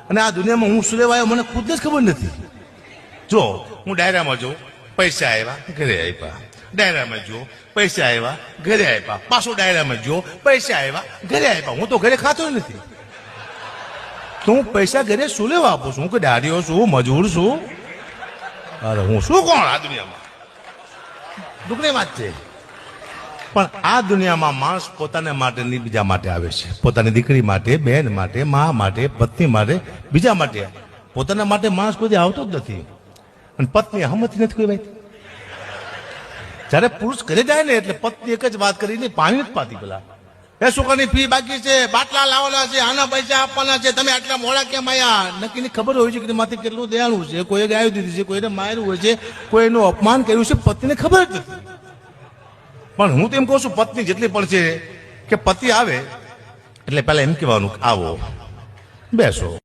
અને આ દુનિયામાં હું શું લેવા આવ્યો મને ખુદ જ ખબર નથી. જો હું ડાયરામાં જોઉં, પૈસા આવ્યા ઘરે આપ્યા, ડાયરામાં જો પૈસા આવ્યા ઘરે આપ્યા, પાછો ડાયરામાં જો પૈસા આવ્યા ઘરે આપ્યા. હું તો ઘરે ખાતો નથી. તો હું પૈસા ઘરે શું લેવા આપું છું? કે દાડીઓ છું, મજૂર છું? અરે હું શું કોણ આ દુનિયામાં? દુઃખની વાત છે. પણ આ દુનિયામાં માણસ પોતાના માટે નહીં બીજા માટે આવે છે. પોતાની દીકરી માટે, બહેન માટે, મા માટે, પત્ની માટે, બીજા માટે. પોતાના માટે માણસ કોઈ આવતો જ નથી. અને પત્ની હમતી નથી કોઈ ભાઈ. જયારે પુરુષ ઘરે જાય ને એટલે પત્ની એક જ વાત કરીને પાણી જ પાતી પેલા, એ છોકરાની ફી બાકી છે, બાટલા લાવવાના છે, આના પૈસા આપવાના છે, તમે આટલા મોડા કેમ આયા? નક્કીની ખબર હોય છે કે માથી કેટલું દયાળું છે, કોઈએ ગાયું દીધી છે, કોઈને માર્યું હોય છે, કોઈનું અપમાન કર્યું છે, પત્નીને ખબર જ નથી. પણ હું તો એમ કહું છું પત્ની જેટલી પણ છે કે પતિ આવે એટલે પેલા એમ કહેવાનું આવો બેસો.